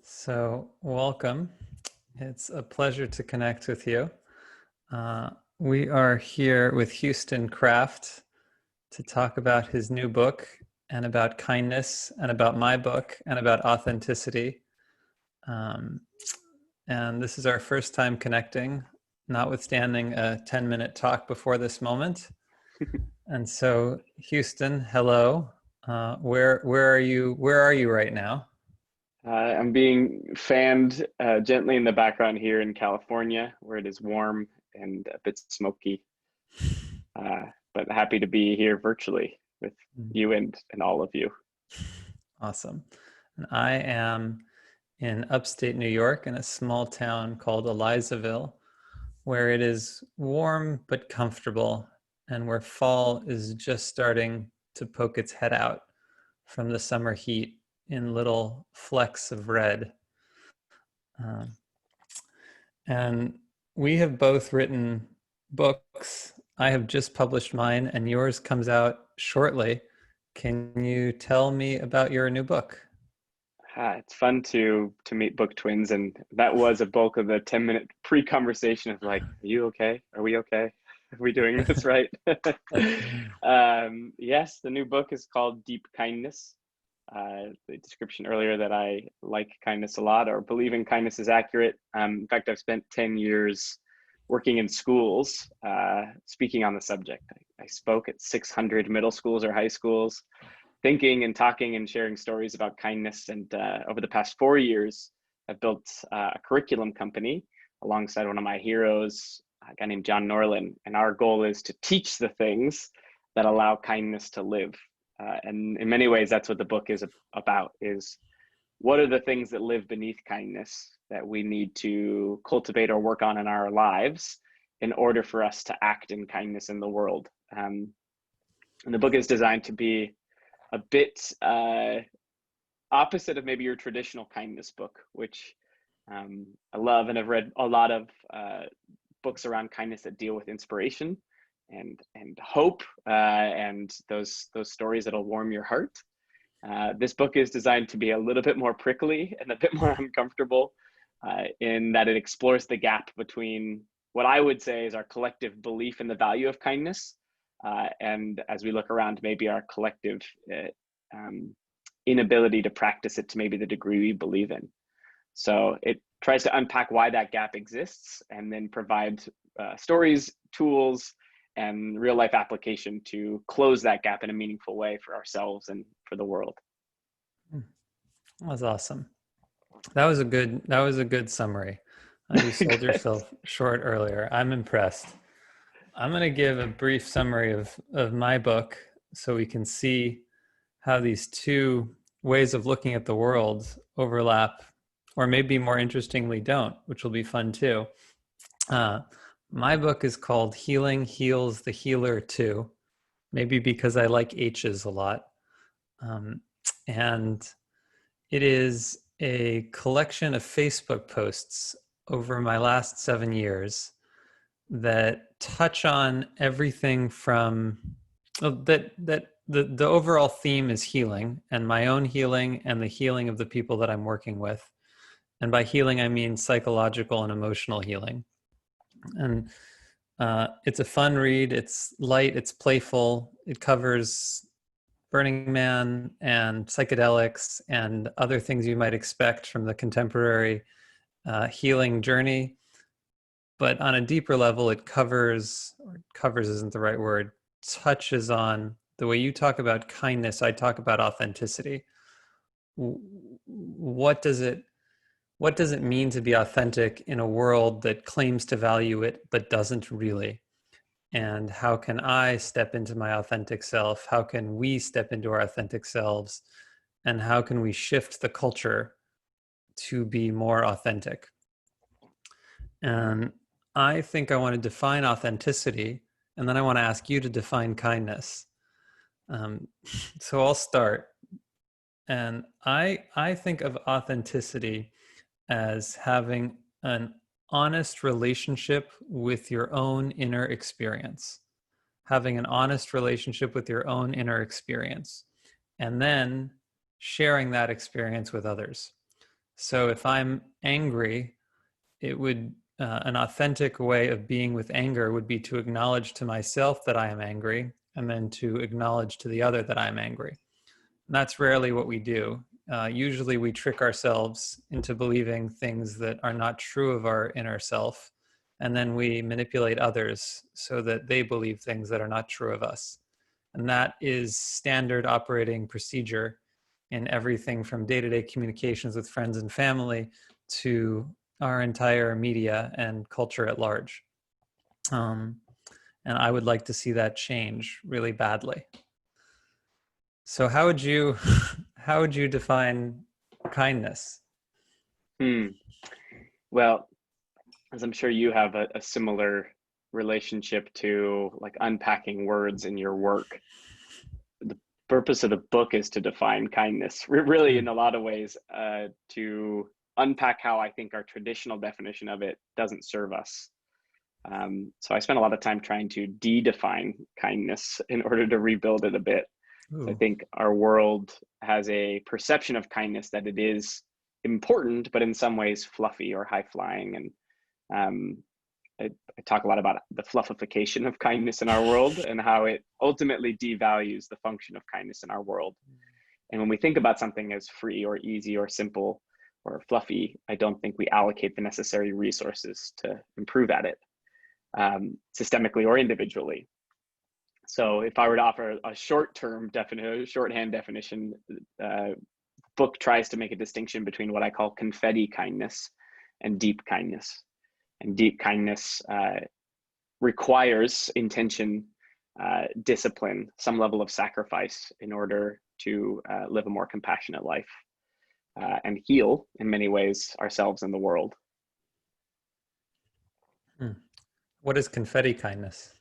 So, welcome. It's a pleasure to connect with you. Uh, we are here with Houston Kraft to talk about his new book and about kindness and about my book and about authenticity. Um, and this is our first time connecting, notwithstanding a 10-minute talk before this moment. And so, Houston, hello. Where are you? Where are you right now? I'm being fanned gently in the background here in California, where it is warm and a bit smoky. But happy to be here virtually with you and all of you. Awesome. And I am in upstate New York in a small town called Elizaville, where it is warm but comfortable and where fall is just starting to poke its head out from the summer heat in little flecks of red. Um, and we have both written books. I have just published mine, and yours comes out shortly. Can you tell me about your new book? It's fun to meet book twins, and that was a bulk of the 10-minute pre-conversation of like, are you okay? Are we okay? Are we doing this right? Yes, the new book is called Deep Kindness. The description earlier that I like kindness a lot or believe in kindness is accurate. In fact, I've spent 10 years working in schools, speaking on the subject. I spoke at 600 middle schools or high schools, thinking and talking and sharing stories about kindness. And over the past 4 years, I've built a curriculum company alongside one of my heroes, a guy named John Norlin. And our goal is to teach the things that allow kindness to live. And in many ways, that's what the book is about, is what are the things that live beneath kindness that we need to cultivate or work on in our lives in order for us to act in kindness in the world. And the book is designed to be a bit opposite of maybe your traditional kindness book, which I love, and I've read a lot of books around kindness that deal with inspiration and hope and those stories that'll warm your heart. This book is designed to be a little bit more prickly and a bit more uncomfortable in that it explores the gap between what I would say is our collective belief in the value of kindness and as we look around, maybe our collective inability to practice it to maybe the degree we believe in. So it tries to unpack why that gap exists and then provide stories, tools, and real life application to close that gap in a meaningful way for ourselves and for the world. That was awesome. That was a good summary. You sold yourself short earlier. I'm impressed. I'm going to give a brief summary of my book so we can see how these two ways of looking at the world overlap, or maybe more interestingly don't, which will be fun too. My book is called Healing Heals the Healer Too, maybe because I like H's a lot. And it is a collection of Facebook posts over my last 7 years that touch on everything from the overall theme is healing, and my own healing and the healing of the people that I'm working with. And by healing, I mean psychological and emotional healing. And it's a fun read. It's light, it's playful. It covers Burning Man and psychedelics and other things you might expect from the contemporary healing journey. But on a deeper level, it covers, or covers isn't the right word, touches on the way you talk about kindness. I talk about authenticity. What does it mean to be authentic in a world that claims to value it but doesn't really? And how can I step into my authentic self? How can we step into our authentic selves? And how can we shift the culture to be more authentic? And I think I want to define authenticity, and then I want to ask you to define kindness. Um, so I'll start. And I think of authenticity as having an honest relationship with your own inner experience, having an honest relationship with your own inner experience, and then sharing that experience with others. So if I'm angry, it would an authentic way of being with anger would be to acknowledge to myself that I am angry, and then to acknowledge to the other that I'm angry. And that's rarely what we do. Usually we trick ourselves into believing things that are not true of our inner self, and then we manipulate others so that they believe things that are not true of us. And that is standard operating procedure in everything from day-to-day communications with friends and family to our entire media and culture at large. Um, and I would like to see that change really badly. So how would you how would you define kindness? Hmm. Well, as I'm sure you have a similar relationship to like unpacking words in your work, the purpose of the book is to define kindness. Really, in a lot of ways, to unpack how I think our traditional definition of it doesn't serve us. So I spent a lot of time trying to de-define kindness in order to rebuild it a bit. So I Ooh. think our world has a perception of kindness that it is important, but in some ways fluffy or high flying. And um, I talk a lot about the fluffification of kindness in our world and how it ultimately devalues the function of kindness in our world. And when we think about something as free or easy or simple or fluffy, I don't think we allocate the necessary resources to improve at it, systemically or individually. So if I were to offer a short-term definition, shorthand definition, book tries to make a distinction between what I call confetti kindness and deep kindness. And deep kindness requires intention, discipline, some level of sacrifice in order to live a more compassionate life and heal, in many ways, ourselves and the world. Hmm. What is confetti kindness?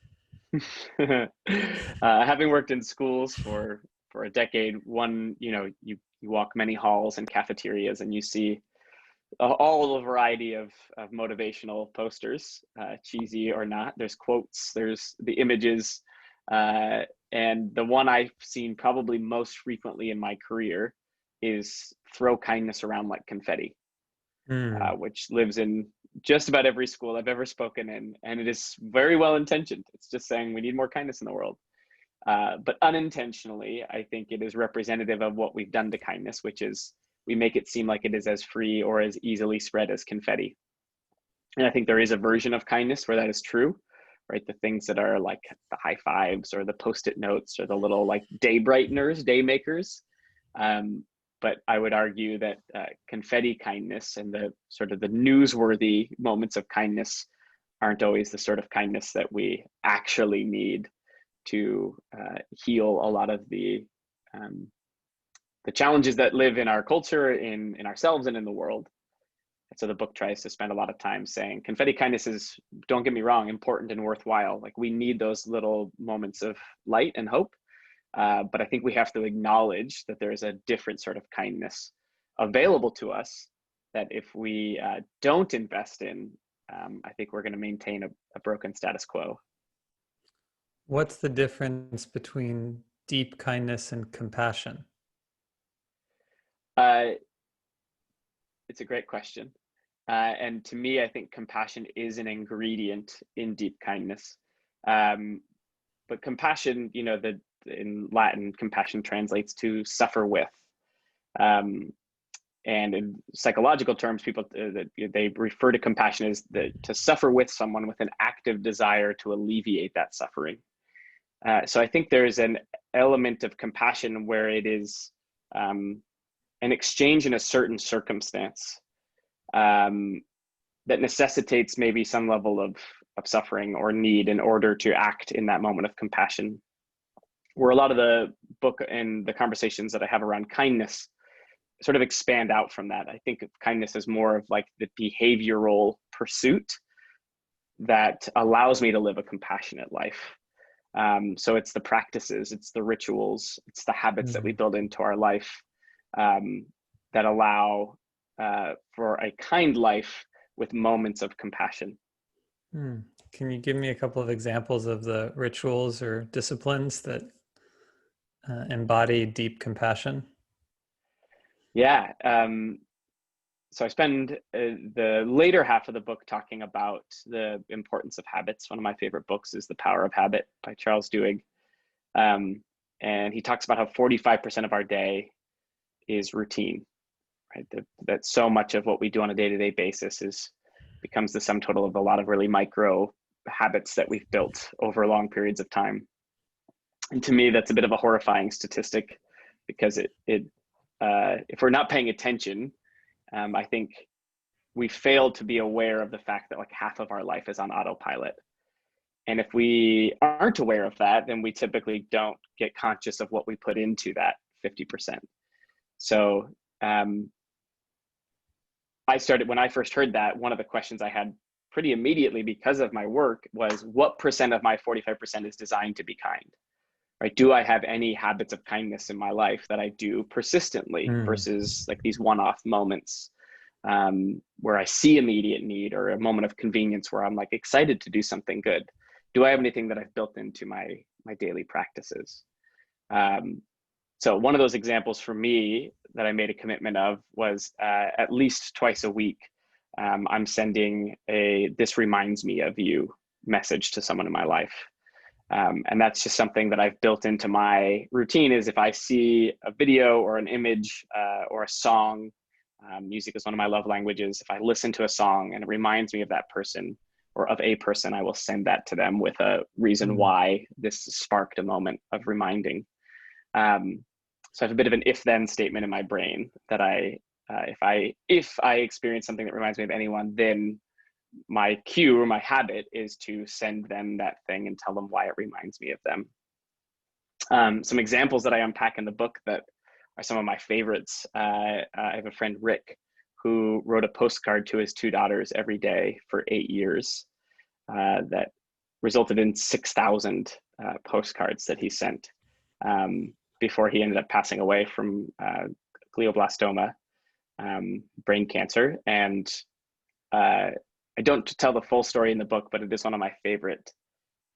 Having worked in schools for a decade, you walk many halls and cafeterias, and you see all a variety of motivational posters, cheesy or not. There's quotes, there's the images, and the one I've seen probably most frequently in my career is throw kindness around like confetti, Hmm. which lives in just about every school I've ever spoken in, and it is very well intentioned. It's just saying we need more kindness in the world. But unintentionally, I think it is representative of what we've done to kindness, which is we make it seem like it is as free or as easily spread as confetti. And I think there is a version of kindness where that is true, right? The things that are like the high fives or the post-it notes or the little like day brighteners, day makers. But I would argue that confetti kindness and the sort of the newsworthy moments of kindness aren't always the sort of kindness that we actually need to heal a lot of the challenges that live in our culture, in ourselves, and in the world. And so the book tries to spend a lot of time saying confetti kindness is, don't get me wrong, important and worthwhile. Like we need those little moments of light and hope. But I think we have to acknowledge that there is a different sort of kindness available to us that if we don't invest in, I think we're going to maintain a broken status quo. What's the difference between deep kindness and compassion? Uh, it's a great question. And to me, I think compassion is an ingredient in deep kindness. Um, but compassion, in Latin, compassion translates to suffer with. Um, and in psychological terms, people they refer to compassion as to suffer with someone with an active desire to alleviate that suffering. So I think there's an element of compassion where it is an exchange in a certain circumstance um, that necessitates maybe some level of suffering or need in order to act in that moment of compassion. Where a lot of the book and the conversations that I have around kindness sort of expand out from that. I think of kindness as more of like the behavioral pursuit that allows me to live a compassionate life. So it's the practices, it's the rituals, it's the habits that we Hmm. build into our life um, that allow for a kind life with moments of compassion. Hmm. Can you give me a couple of examples of the rituals or disciplines that embody deep compassion? Yeah. so I spend the later half of the book talking about the importance of habits. One of my favorite books is The Power of Habit by Charles Duhigg. Um, and he talks about how 45% of our day is routine, right? That so much of what we do on a day-to-day basis becomes the sum total of a lot of really micro habits that we've built over long periods of time. And to me, that's a bit of a horrifying statistic, because if we're not paying attention, I think we fail to be aware of the fact that like half of our life is on autopilot. And if we aren't aware of that, then we typically don't get conscious of what we put into that 50%. So when I first heard that, one of the questions I had pretty immediately because of my work was, what percent of my 45% is designed to be kind? Right? Do I have any habits of kindness in my life that I do persistently versus like these one-off moments where I see immediate need or a moment of convenience where I'm like excited to do something good? Do I have anything that I've built into my daily practices? So one of those examples for me that I made a commitment of was at least twice a week, I'm sending a "this reminds me of you" message to someone in my life. And that's just something that I've built into my routine. Is if I see a video or an image or a song, music is one of my love languages. If I listen to a song and it reminds me of that person or of a person, I will send that to them with a reason why this sparked a moment of reminding. So I have a bit of an if-then statement in my brain that if I experience something that reminds me of anyone, then my cue or my habit is to send them that thing and tell them why it reminds me of them. Some examples that I unpack in the book that are some of my favorites. I have a friend, Rick, who wrote a postcard to his two daughters every day for 8 years that resulted in 6,000 postcards that he sent before he ended up passing away from glioblastoma, brain cancer. And I don't tell the full story in the book, but it is one of my favorite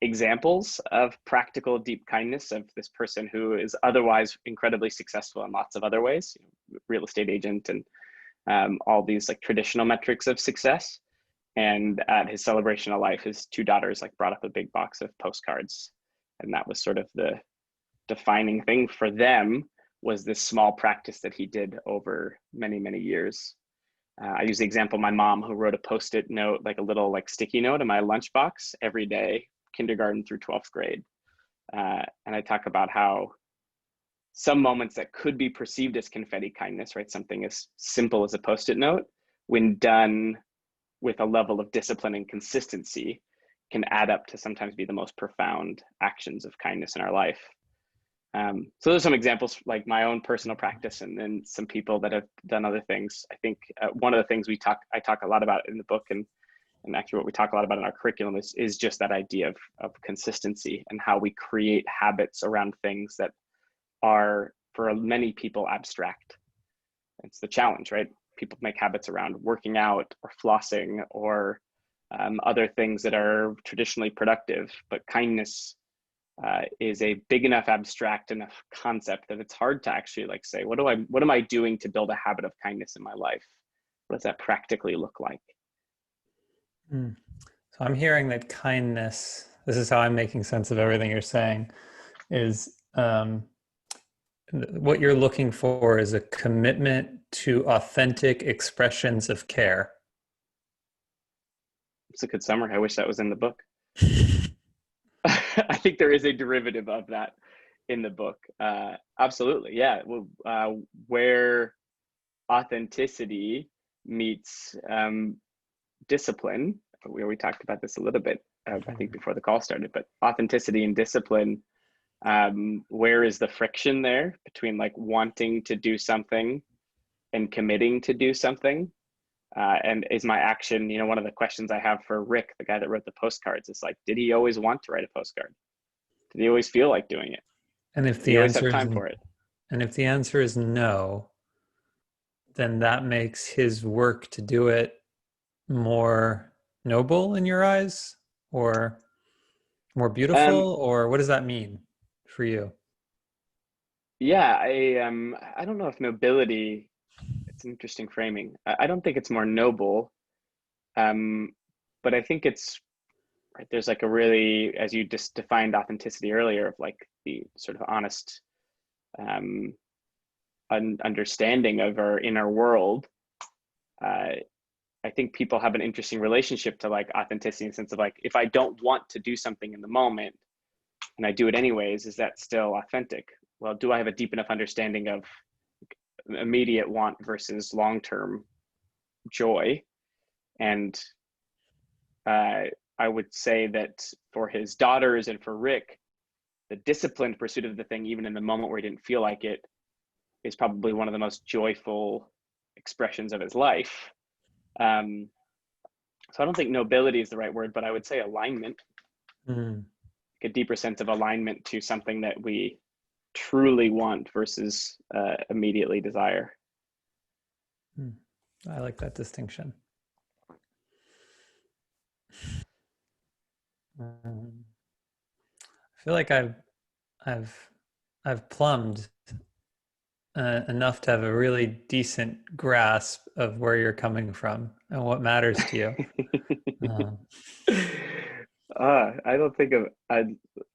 examples of practical deep kindness of this person who is otherwise incredibly successful in lots of other ways, real estate agent and all these like traditional metrics of success. And at his celebration of life, his two daughters like brought up a big box of postcards. And that was sort of the defining thing for them, was this small practice that he did over many, many years. I use the example of my mom, who wrote a Post-it note, like a little like sticky note in my lunchbox every day, kindergarten through 12th grade. And I talk about how some moments that could be perceived as confetti kindness, right? Something as simple as a Post-it note, when done with a level of discipline and consistency, can add up to sometimes be the most profound actions of kindness in our life. So those are some examples, like my own personal practice, and then some people that have done other things. I think one of the things I talk a lot about in the book, and actually what we talk a lot about in our curriculum is just that idea of consistency and how we create habits around things that are, for many people, abstract. It's the challenge, right? People make habits around working out or flossing or other things that are traditionally productive, but kindness is a big enough, abstract enough concept that it's hard to actually like say, what am I doing to build a habit of kindness in my life? What does that practically look like? So I'm hearing that kindness, this is how I'm making sense of everything you're saying, is what you're looking for is a commitment to authentic expressions of care. It's a good summary. I wish that was in the book. I think there is a derivative of that in the book. Absolutely. Yeah. Where authenticity meets discipline, we talked about this a little bit, I think before the call started, but authenticity and discipline, where is the friction there between like wanting to do something and committing to do something? And is my action, one of the questions I have for Rick, the guy that wrote the postcards, is like, did he always want to write a postcard? Did he always feel like doing it? And if Did he the always have answer is time for it? and if the answer is no, then that makes his work to do it more noble in your eyes, or more beautiful, Um, or what does that mean for you? yeah, I don't know if nobility, It's an interesting framing. I don't think it's more noble, um, but I think it's right. There's like a really, as you just defined authenticity earlier, of like the sort of honest um, understanding of our inner world. Uh, I think people have an interesting relationship to like authenticity in the sense of like, if I don't want to do something in the moment and I do it anyways, is that still authentic? Well, do I have a deep enough understanding of immediate want versus long-term joy? And uh, I would say that for his daughters and for Rick, the disciplined pursuit of the thing, even in the moment where he didn't feel like it, is probably one of the most joyful expressions of his life. Um, so I don't think nobility is the right word, but I would say alignment, Mm. a deeper sense of alignment to something that we truly want versus immediately desire. Mm. I like that distinction. I feel like I've I've plumbed enough to have a really decent grasp of where you're coming from and what matters to you. Um, I don't think of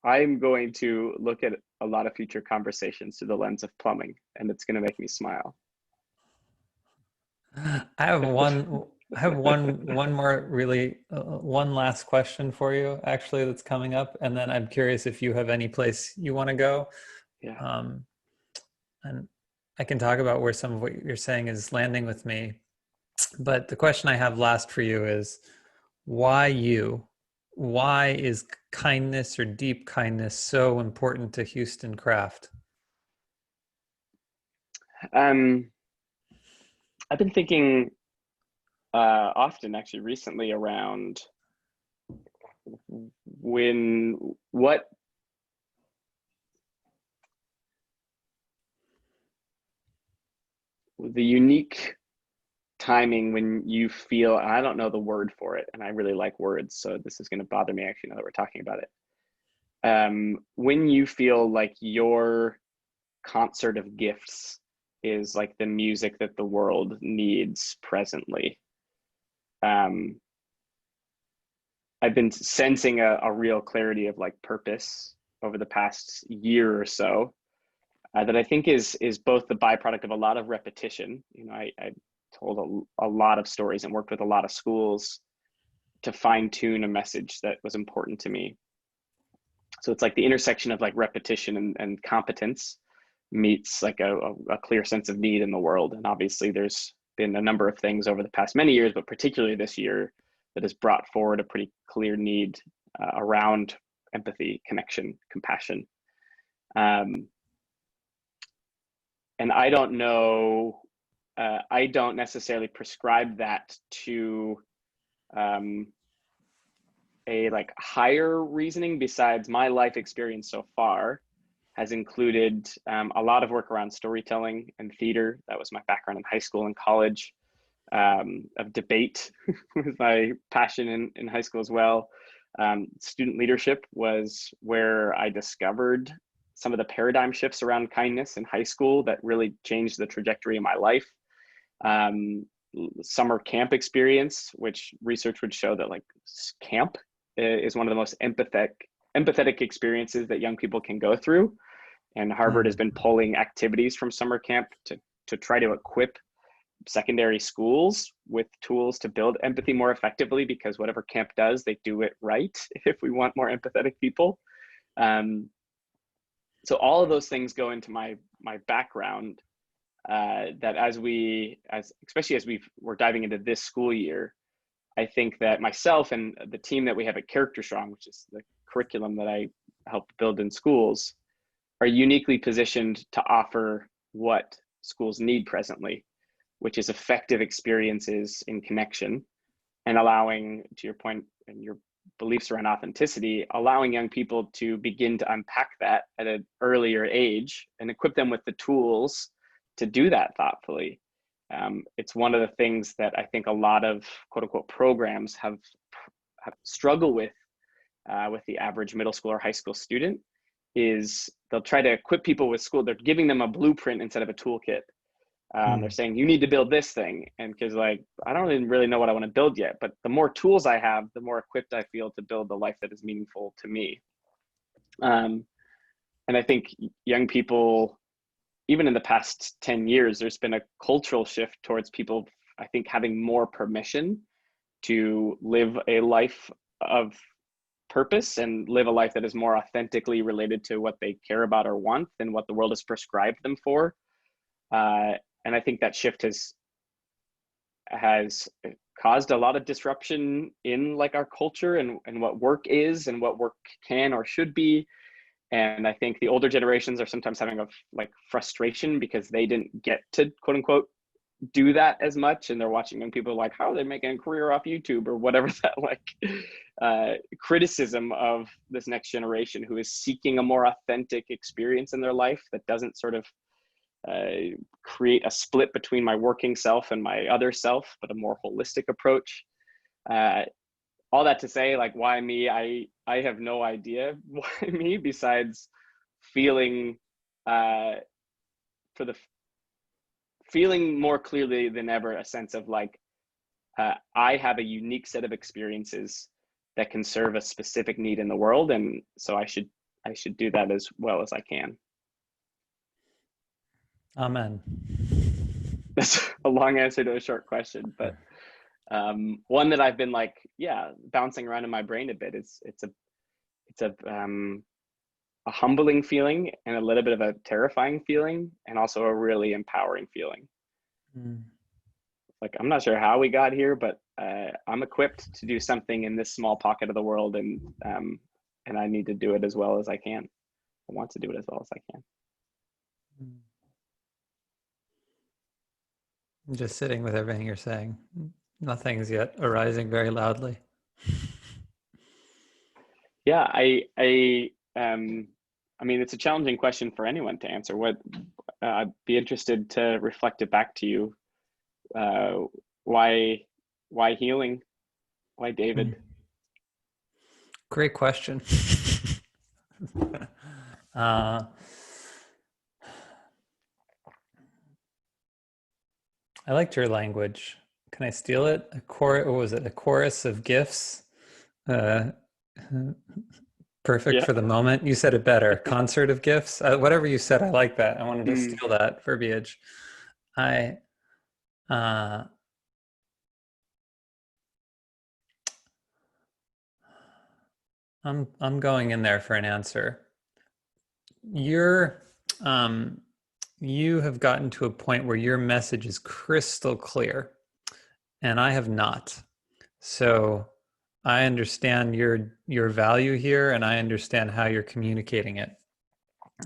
I'm going to look at a lot of future conversations through the lens of plumbing, and it's going to make me smile. I have one. I have one more really one last question for you actually that's coming up, and then I'm curious if you have any place you want to go, Yeah. um, and I can talk about where some of what you're saying is landing with me. But the question I have last for you is why you? Why is kindness or deep kindness so important to Houston Kraft? Um, I've been thinking often, actually, recently around when what the unique timing when you feel, I don't know the word for it, and I really like words, so this is going to bother me actually now that we're talking about it. When you feel like your concert of gifts is like the music that the world needs presently. Um, I've been sensing a real clarity of like purpose over the past year or so, that I think is both the byproduct of a lot of repetition. You know, I told a lot of stories and worked with a lot of schools to fine tune a message that was important to me. So it's like the intersection of like repetition and competence meets like a clear sense of need in the world. And obviously there's been a number of things over the past many years, but particularly this year, that has brought forward a pretty clear need around empathy, connection, compassion. Um, and I don't know, I don't necessarily prescribe that to um, a like higher reasoning besides my life experience so far has included a lot of work around storytelling and theater. That was my background in high school and college. Of debate was my passion in high school as well. Student leadership was where I discovered some of the paradigm shifts around kindness in high school that really changed the trajectory of my life. Um, Summer camp experience, which research would show that like camp is one of the most empathetic experiences that young people can go through. And Harvard has Mm. been pulling activities from summer camp to try to equip secondary schools with tools to build empathy more effectively, because whatever camp does, they do it right if we want more empathetic people. Um, so all of those things go into my background, that as especially as we're diving into this school year, I think that myself and the team that we have at Character Strong, which is the curriculum that I helped build in schools, are uniquely positioned to offer what schools need presently, which is effective experiences in connection, and allowing, to your point and your beliefs around authenticity, allowing young people to begin to unpack that at an earlier age and equip them with the tools to do that thoughtfully. It's one of the things that I think a lot of quote unquote programs have struggled with the average middle school or high school student, is they'll try to equip people with school. They're giving them a blueprint instead of a toolkit. They're Mm. saying you need to build this thing, and because like I don't even really know what I want to build yet, but the more tools I have, the more equipped I feel to build the life that is meaningful to me. Um, and I think young people, even in the past 10 years, there's been a cultural shift towards people, I think, having more permission to live a life of purpose and live a life that is more authentically related to what they care about or want than what the world has prescribed them for. Uh, and I think that shift has caused a lot of disruption in like our culture and what work is and what work can or should be. And I think the older generations are sometimes having a like frustration because they didn't get to quote unquote do that as much, and they're watching young people like, how are they making a career off YouTube or whatever, that like criticism of this next generation who is seeking a more authentic experience in their life that doesn't sort of create a split between my working self and my other self, but a more holistic approach. Uh, all that to say, like, why me? I have no idea why me, besides feeling for the feeling more clearly than ever a sense of like I have a unique set of experiences that can serve a specific need in the world, and so I should do that as well as I can. Amen. That's a long answer to a short question, but one that I've been like, yeah, bouncing around in my brain a bit. It's a humbling feeling and a little bit of a terrifying feeling, and also a really empowering feeling. Mm. Like, I'm not sure how we got here, but I'm equipped to do something in this small pocket of the world, and I need to do it as well as I can. I want to do it as well as I can. I'm just sitting with everything you're saying. Nothing's yet arising very loudly. Yeah, I mean, it's a challenging question for anyone to answer. What I'd be interested to reflect it back to you. Uh, why, why healing? Why David? Great question. uh, I liked your language. Can I steal it? What was it? A chorus of gifts. Uh, perfect Yeah. for the moment. You said it better. Concert of gifts. Whatever you said, I like that. I wanted to Mm, steal that verbiage. I uh, I'm going in there for an answer. You're um, you have gotten to a point where your message is crystal clear, and I have not. So I understand your value here, and I understand how you're communicating it.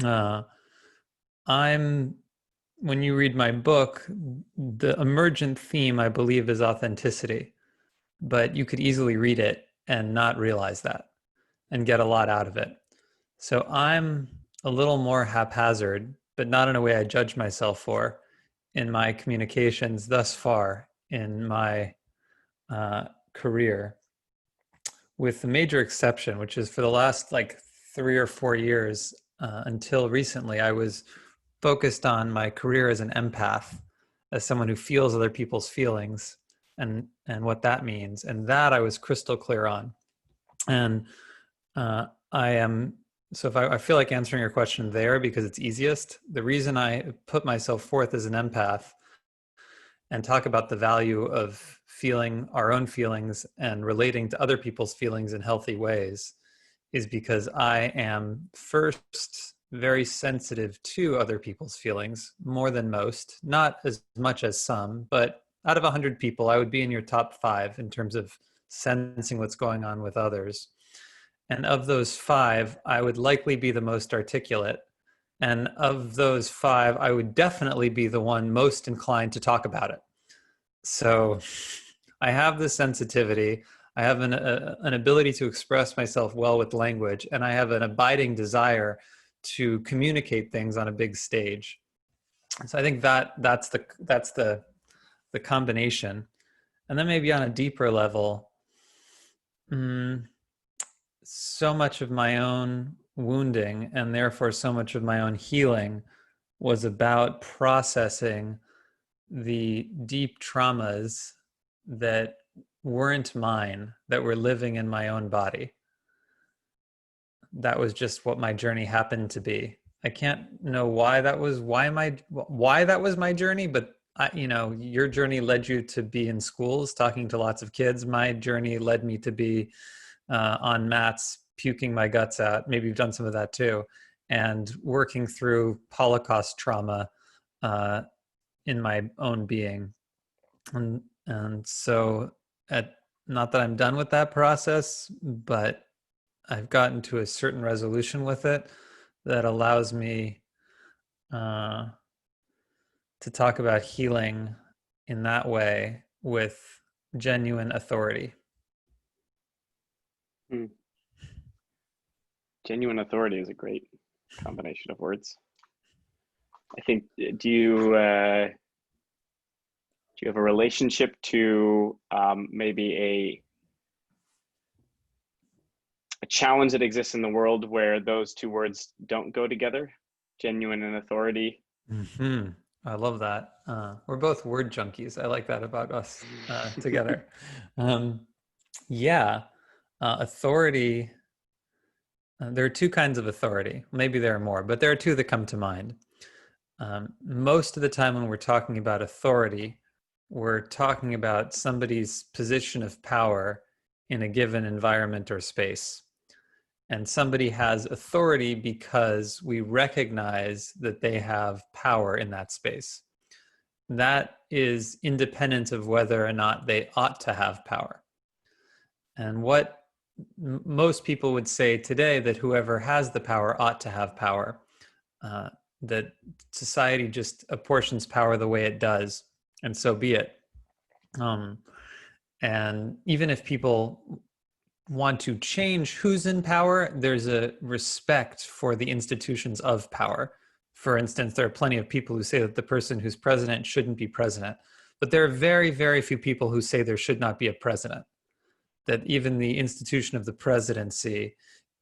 Uh, I'm when you read my book, the emergent theme I believe is authenticity, but you could easily read it and not realize that and get a lot out of it. So I'm a little more haphazard, but not in a way I judge myself for in my communications thus far in my career, with the major exception, which is for the last like 3 or 4 years until recently, I was focused on my career as an empath, as someone who feels other people's feelings and what that means, and that I was crystal clear on. And I am so if I feel like answering your question there because it's easiest. The reason I put myself forth as an empath and talk about the value of feeling our own feelings and relating to other people's feelings in healthy ways is because I am first very sensitive to other people's feelings more than most, not as much as some, but out of 100 people, I would be in your top 5 in terms of sensing what's going on with others. And of those 5, I would likely be the most articulate. And of those 5, I would definitely be the one most inclined to talk about it. So I have this sensitivity. I have an ability to express myself well with language, and I have an abiding desire to communicate things on a big stage. So I think that's the combination. And then maybe on a deeper level, so much of my own wounding and therefore so much of my own healing was about processing the deep traumas that weren't mine, that were living in my own body. That was just what my journey happened to be. I can't know why that was why that was my journey, but your journey led you to be in schools talking to lots of kids. My journey led me to be on mats puking my guts out. Maybe you've done some of that too, and working through Holocaust trauma in my own being. And so, not that I'm done with that process, but I've gotten to a certain resolution with it that allows me to talk about healing in that way with genuine authority. Hmm. Genuine authority is a great combination of words. I think, do you have a relationship to maybe a challenge that exists in the world where those two words don't go together, genuine and authority? Mm-hmm. I love that. We're both word junkies. I like that about us together. Um, yeah, authority. There are two kinds of authority. Maybe there are more, but there are two that come to mind. Most of the time, when we're talking about authority, we're talking about somebody's position of power in a given environment or space. And somebody has authority because we recognize that they have power in that space. That is independent of whether or not they ought to have power. And what most people would say today, that whoever has the power ought to have power, that society just apportions power the way it does, and so be it. And even if people want to change who's in power, there's a respect for the institutions of power. For instance, there are plenty of people who say that the person who's president shouldn't be president, but there are very, very few people who say there should not be a president. That even the institution of the presidency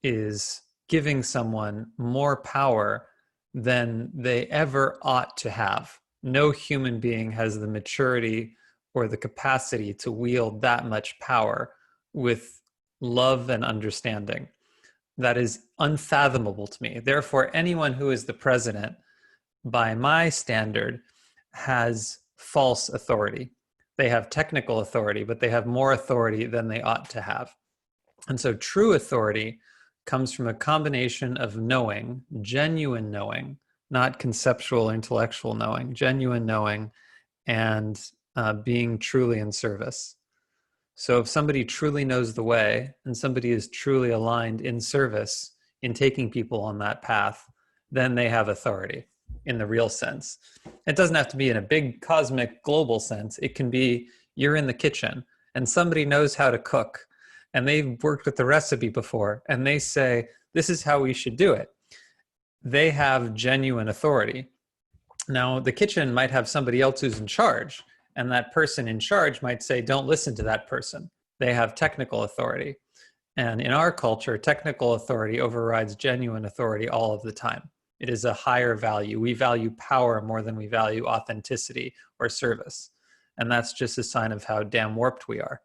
is giving someone more power than they ever ought to have. No human being has the maturity or the capacity to wield that much power with love and understanding. That is unfathomable to me. Therefore, anyone who is the president, by my standard, has false authority. They have technical authority, but they have more authority than they ought to have. And so true authority comes from a combination of knowing, genuine knowing, not conceptual, intellectual knowing, genuine knowing, and being truly in service. So if somebody truly knows the way and somebody is truly aligned in service in taking people on that path, then they have authority in the real sense. It doesn't have to be in a big cosmic global sense. It can be you're in the kitchen and somebody knows how to cook and they've worked with the recipe before and they say, this is how we should do it. They have genuine authority. Now, the kitchen might have somebody else who's in charge, and that person in charge might say, don't listen to that person. They have technical authority. And in our culture, technical authority overrides genuine authority all of the time. It is a higher value. We value power more than we value authenticity or service. And that's just a sign of how damn warped we are.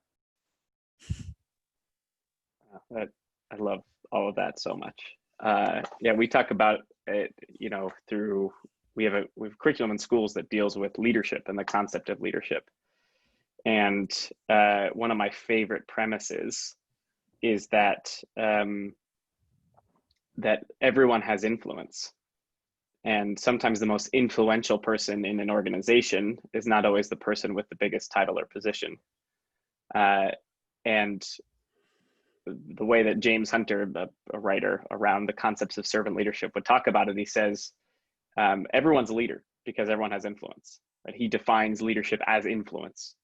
I love all of that so much. Yeah, we talk about it, through we have a curriculum in schools that deals with leadership and the concept of leadership. And one of my favorite premises is that that everyone has influence. And sometimes the most influential person in an organization is not always the person with the biggest title or position. And the way that James Hunter, a writer around the concepts of servant leadership, would talk about it, he says, everyone's a leader because everyone has influence. Right? He defines leadership as influence,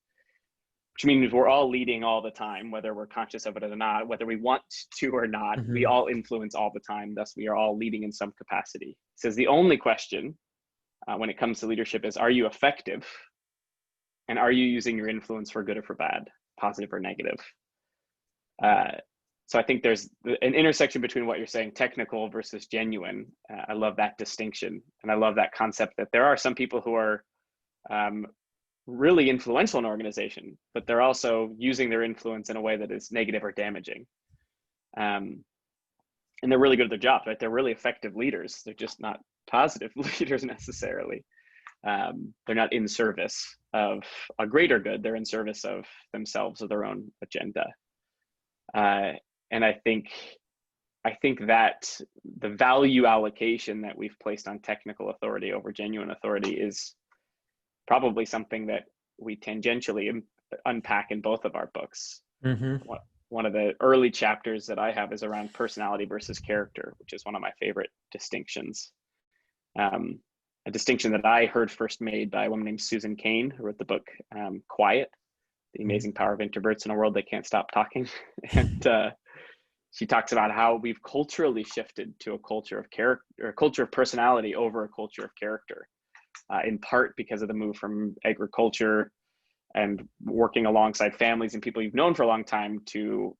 which means we're all leading all the time, whether we're conscious of it or not, whether we want to or not. Mm-hmm. We all influence all the time. Thus, we are all leading in some capacity. He says the only question when it comes to leadership is, are you effective? And are you using your influence for good or for bad, positive or negative? So I think there's an intersection between what you're saying, technical versus genuine. I love that distinction. And I love that concept that there are some people who are really influential in an organization, but they're also using their influence in a way that is negative or damaging. Um, and they're really good at their jobs, right? They're really effective leaders. They're just not positive leaders necessarily. They're not in service of a greater good. They're in service of themselves or their own agenda. And I think that the value allocation that we've placed on technical authority over genuine authority is probably something that we tangentially unpack in both of our books. Mm-hmm. One of the early chapters that I have is around personality versus character, which is one of my favorite distinctions. A distinction that I heard first made by a woman named Susan Cain, who wrote the book Quiet, The Amazing Power of Introverts in a World They Can't Stop Talking. And she talks about how we've culturally shifted to a culture of character, or a culture of personality over a culture of character, in part because of the move from agriculture and working alongside families and people you've known for a long time to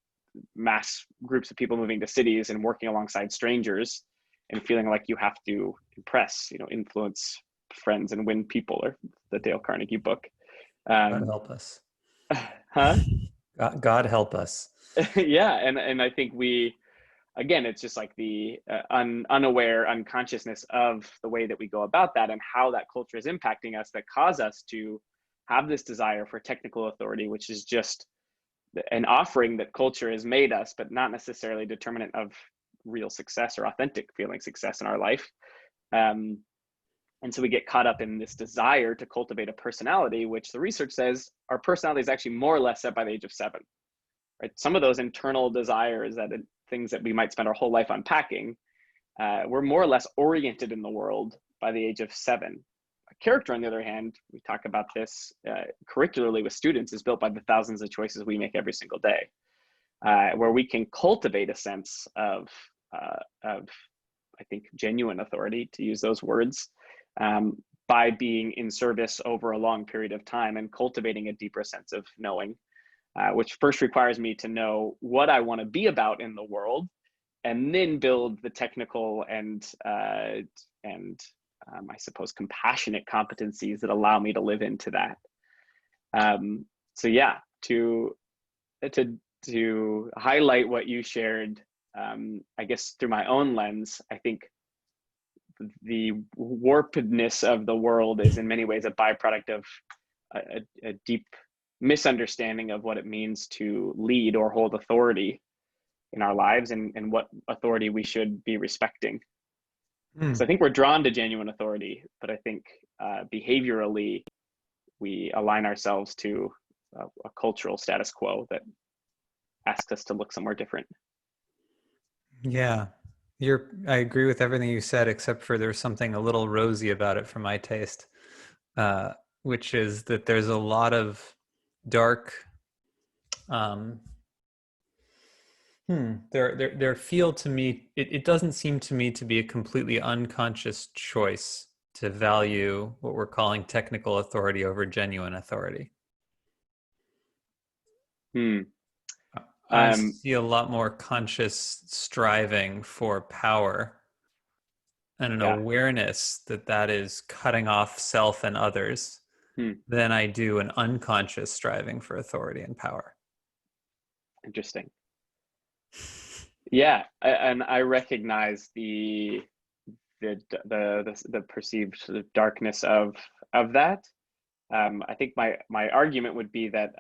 mass groups of people moving to cities and working alongside strangers and feeling like you have to impress, influence friends and win people, or the Dale Carnegie book. God help us. Huh? God help us. Yeah. And I think again, it's just like the unaware unconsciousness of the way that we go about that and how that culture is impacting us that cause us to have this desire for technical authority, which is just an offering that culture has made us, but not necessarily determinant of real success or authentic feeling success in our life. And so we get caught up in this desire to cultivate a personality, which the research says our personality is actually more or less set by the age of 7. Right? Some of those internal desires, things that we might spend our whole life unpacking, we're more or less oriented in the world by the age of 7. A character, on the other hand, we talk about this curricularly with students, is built by the thousands of choices we make every single day, where we can cultivate a sense of I think, genuine authority, to use those words, by being in service over a long period of time and cultivating a deeper sense of knowing, which first requires me to know what I want to be about in the world, and then build the technical and I suppose compassionate competencies that allow me to live into that. So yeah, to highlight what you shared, I guess through my own lens, I think the warpedness of the world is in many ways a byproduct of a deep misunderstanding of what it means to lead or hold authority in our lives, and what authority we should be respecting. So I think we're drawn to genuine authority, but I think behaviorally we align ourselves to a cultural status quo that asks us to look somewhere different. Yeah, I agree with everything you said, except for there's something a little rosy about it for my taste, which is that there's a lot of dark. There feel to me, it doesn't seem to me to be a completely unconscious choice to value what we're calling technical authority over genuine authority. I see a lot more conscious striving for power and an awareness that is cutting off self and others than I do an unconscious striving for authority and power. Interesting. Yeah, and I recognize the perceived sort of darkness of that. I think my argument would be that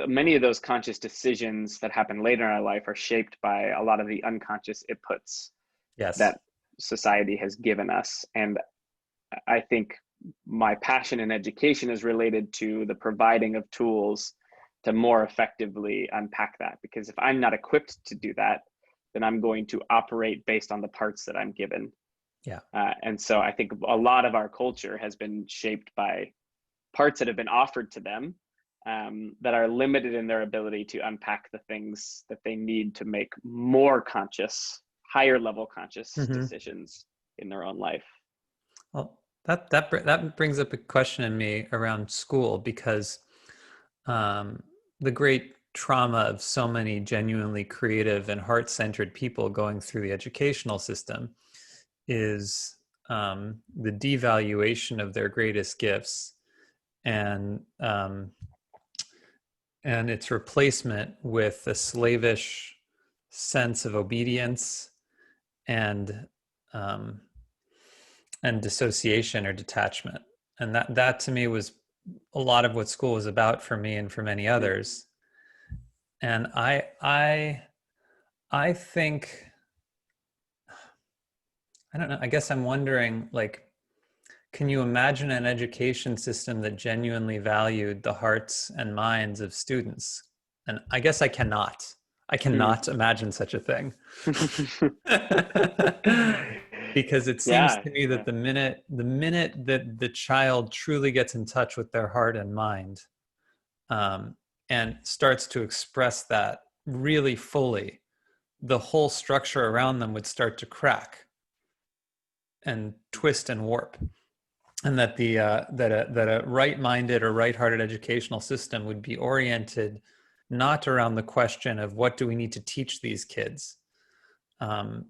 many of those conscious decisions that happen later in our life are shaped by a lot of the unconscious inputs that society has given us. And I think my passion in education is related to the providing of tools to more effectively unpack that. Because if I'm not equipped to do that, then I'm going to operate based on the parts that I'm given. Yeah. And so I think a lot of our culture has been shaped by parts that have been offered to them, that are limited in their ability to unpack the things that they need to make more conscious, higher level conscious decisions in their own life. Well, that brings up a question in me around school, because the great trauma of so many genuinely creative and heart-centered people going through the educational system is the devaluation of their greatest gifts, and its replacement with a slavish sense of obedience and um, dissociation or detachment. And that to me was a lot of what school was about for me and for many others. And I think, I don't know, I guess I'm wondering, like, can you imagine an education system that genuinely valued the hearts and minds of students? And I guess I cannot. I Hmm. cannot imagine such a thing. Because it seems Yeah, to me that yeah. the minute that the child truly gets in touch with their heart and mind, um, and starts to express that really fully, the whole structure around them would start to crack and twist and warp, and that the that a right-minded or right-hearted educational system would be oriented not around the question of what do we need to teach these kids, um,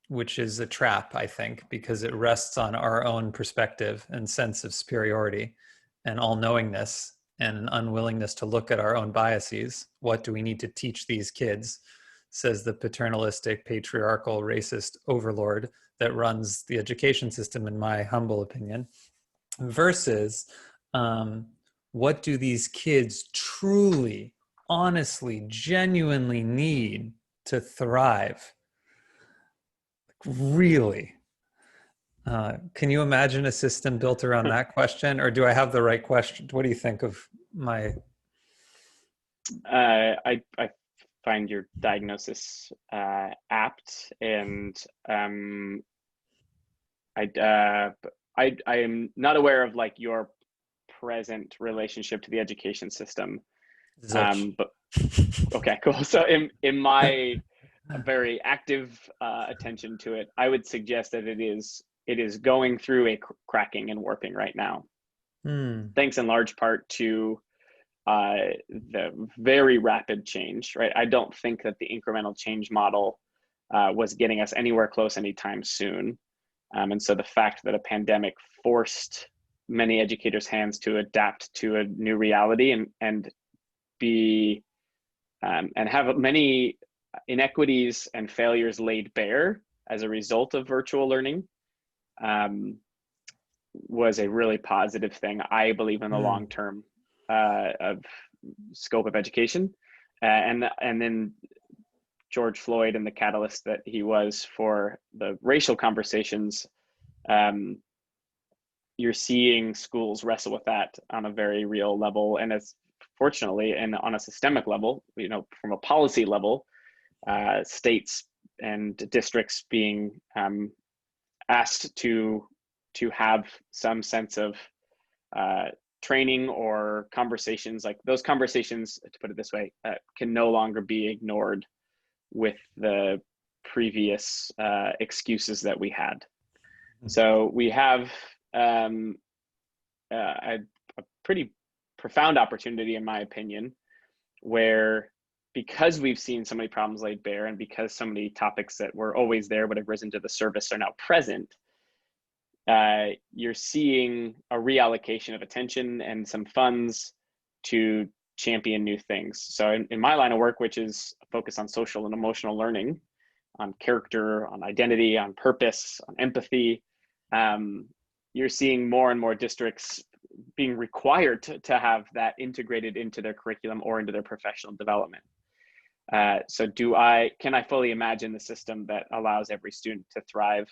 which is a trap, I think, because it rests on our own perspective and sense of superiority and all-knowingness and an unwillingness to look at our own biases. What do we need to teach these kids, says the paternalistic, patriarchal, racist overlord that runs the education system, in my humble opinion, versus um, what do these kids truly, honestly, genuinely need to thrive? Really? Can you imagine a system built around that question, or do I have the right question? What do you think of my? I find your diagnosis apt, and I I am not aware of like your present relationship to the education system. Zilch. But okay, cool. So in my very active attention to it, I would suggest that it is going through a cracking and warping right now, Hmm. thanks in large part to the very rapid change. Right, I don't think that the incremental change model was getting us anywhere close anytime soon, and so the fact that a pandemic forced many educators' hands to adapt to a new reality and be and have many inequities and failures laid bare as a result of virtual learning, um, was a really positive thing, I believe, in the Hmm. long term of scope of education. And then George Floyd and the catalyst that he was for the racial conversations, um, you're seeing schools wrestle with that on a very real level, and it's fortunately, and on a systemic level, you know, from a policy level, states and districts being asked to have some sense of uh, training or conversations. Like those conversations, to put it this way, can no longer be ignored with the previous excuses that we had. So we have a pretty profound opportunity, in my opinion, where because we've seen so many problems laid bare and because so many topics that were always there but have risen to the surface are now present, you're seeing a reallocation of attention and some funds to champion new things. So in my line of work, which is a focus on social and emotional learning, on character, on identity, on purpose, on empathy, you're seeing more and more districts being required to have that integrated into their curriculum or into their professional development. So can I fully imagine the system that allows every student to thrive,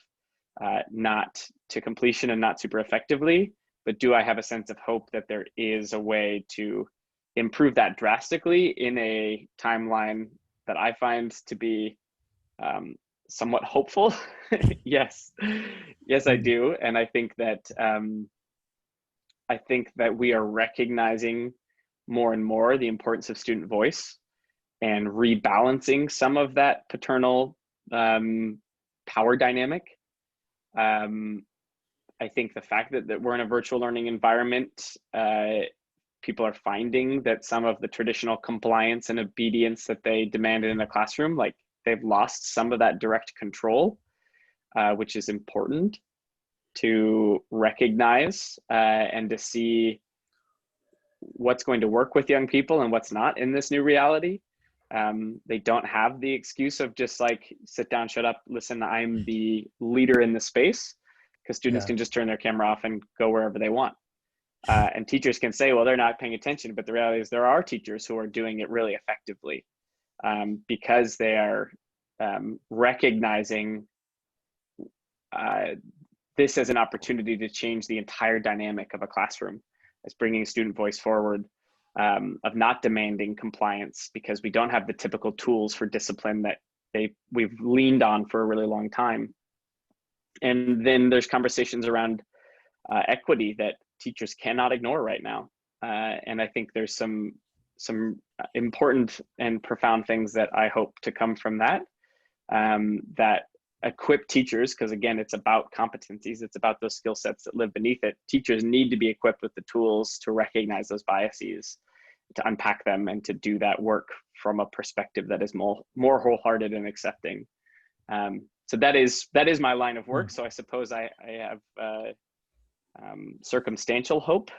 not to completion and not super effectively, but do I have a sense of hope that there is a way to improve that drastically in a timeline that I find to be somewhat hopeful? Yes, yes, I Hmm. do, and I think that we are recognizing more and more the importance of student voice and rebalancing some of that paternal power dynamic. Um, I think the fact that we're in a virtual learning environment, people are finding that some of the traditional compliance and obedience that they demanded in the classroom, they've lost some of that direct control, which is important. to recognize and to see what's going to work with young people and what's not in this new reality. They don't have the excuse of just like, sit down, shut up, listen, I'm the leader in the space, because students Yeah. can just turn their camera off and go wherever they want. And teachers can say, well, they're not paying attention. But the reality is there are teachers who are doing it really effectively, because they are recognizing this as an opportunity to change the entire dynamic of a classroom, as bringing student voice forward, of not demanding compliance because we don't have the typical tools for discipline that we've leaned on for a really long time. And then there's conversations around equity that teachers cannot ignore right now. And I think there's some important and profound things that I hope to come from that, that equip teachers, because again, it's about competencies, it's about those skill sets that live beneath it. Teachers need to be equipped with the tools to recognize those biases, to unpack them, and to do that work from a perspective that is more wholehearted and accepting. So that is my line of work. So I suppose I have circumstantial hope,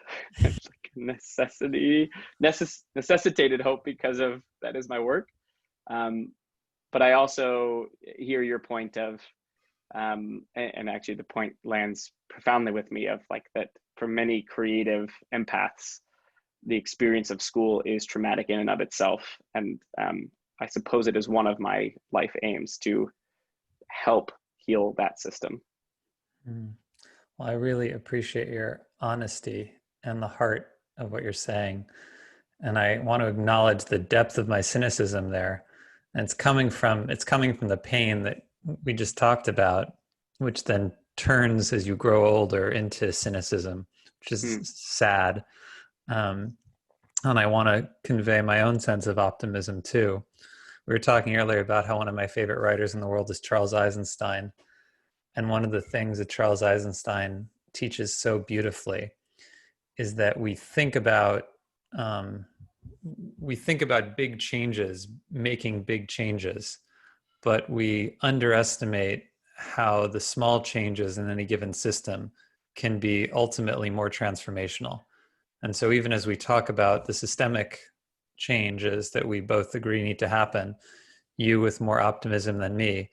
necessitated hope, because of that is my work. But I also hear your point of, and actually the point lands profoundly with me, of like that for many creative empaths, the experience of school is traumatic in and of itself. And I suppose it is one of my life aims to help heal that system. Well, I really appreciate your honesty and the heart of what you're saying. And I want to acknowledge the depth of my cynicism there. And it's coming from the pain that we just talked about, which then turns as you grow older into cynicism, which is sad. And I want to convey my own sense of optimism too. We were talking earlier about how one of my favorite writers in the world is Charles Eisenstein. And one of the things that Charles Eisenstein teaches so beautifully is that we think about big changes, making big changes, but we underestimate how the small changes in any given system can be ultimately more transformational. And so even as we talk about the systemic changes that we both agree need to happen, you with more optimism than me,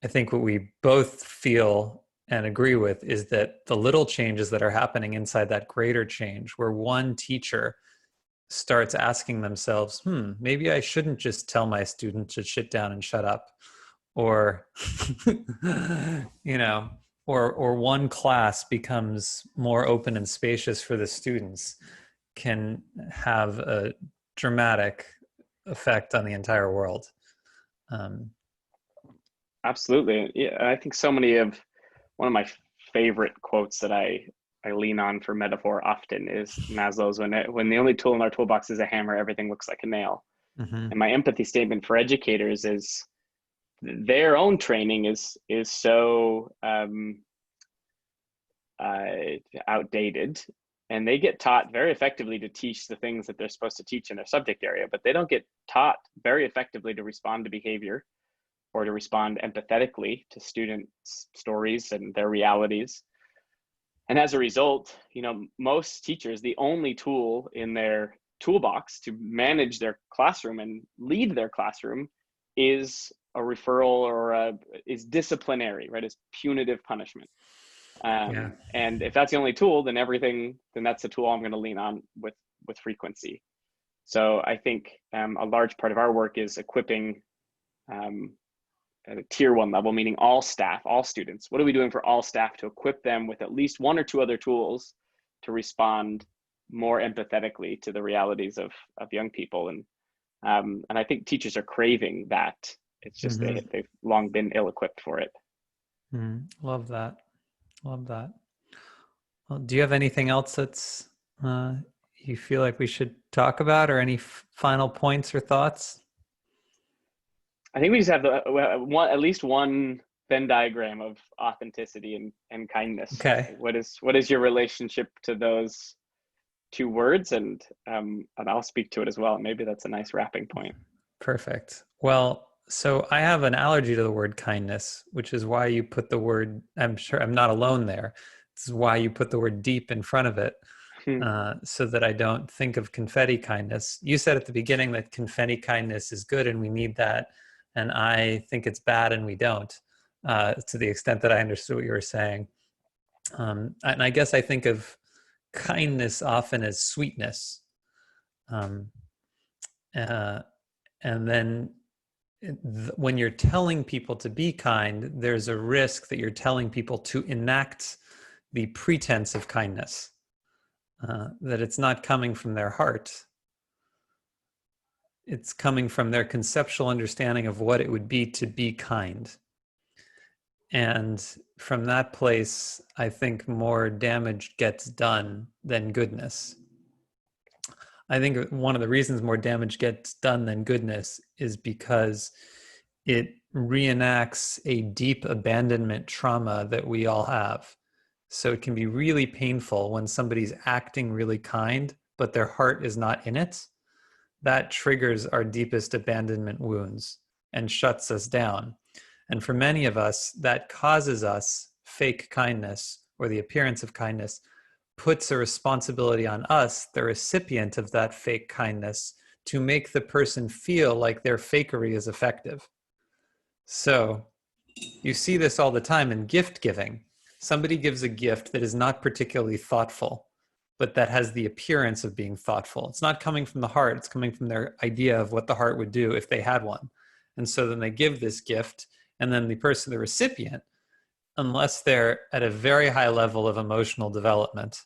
I think what we both feel and agree with is that the little changes that are happening inside that greater change, where one teacher starts asking themselves, maybe I shouldn't just tell my student to sit down and shut up, or, or one class becomes more open and spacious for the students, can have a dramatic effect on the entire world. Absolutely. Yeah, I think one of my favorite quotes that I lean on for metaphor often is Maslow's, when the only tool in our toolbox is a hammer, everything looks like a nail. Mm-hmm. And my empathy statement for educators is their own training is so outdated, and they get taught very effectively to teach the things that they're supposed to teach in their subject area, but they don't get taught very effectively to respond to behavior or to respond empathetically to students' stories and their realities. And as a result, most teachers, the only tool in their toolbox to manage their classroom and lead their classroom is a referral or is disciplinary, right? Is punitive punishment. And if that's the only tool, then that's the tool I'm going to lean on with frequency. So I think a large part of our work is equipping at a tier 1 level, meaning all staff, all students. What are we doing for all staff to equip them with at least one or two other tools to respond more empathetically to the realities of young people? And I think teachers are craving that. It's just they've long been ill-equipped for it. Love that. Well, do you have anything else that's you feel like we should talk about, or any final points or thoughts? I think we just have at least one Venn diagram of authenticity and kindness. Okay. What is your relationship to those two words? And I'll speak to it as well. Maybe that's a nice wrapping point. Perfect. Well, so I have an allergy to the word kindness, which is why you put the word, I'm sure I'm not alone there, This is why you put the word deep in front of it, Hmm. so that I don't think of confetti kindness. You said at the beginning that confetti kindness is good and we need that. And I think it's bad and we don't, to the extent that I understood what you were saying. And I guess I think of kindness often as sweetness. Um, uh, and then when you're telling people to be kind, there's a risk that you're telling people to enact the pretense of kindness, that it's not coming from their heart. It's coming from their conceptual understanding of what it would be to be kind. And from that place, I think more damage gets done than goodness. I think one of the reasons more damage gets done than goodness is because it reenacts a deep abandonment trauma that we all have. So it can be really painful when somebody's acting really kind, but their heart is not in it. That triggers our deepest abandonment wounds and shuts us down. And for many of us, that causes us fake kindness, or the appearance of kindness, puts a responsibility on us, the recipient of that fake kindness, to make the person feel like their fakery is effective. So you see this all the time in gift giving. Somebody gives a gift that is not particularly thoughtful, but that has the appearance of being thoughtful. It's not coming from the heart, it's coming from their idea of what the heart would do if they had one. And so then they give this gift, and then the person, the recipient, unless they're at a very high level of emotional development,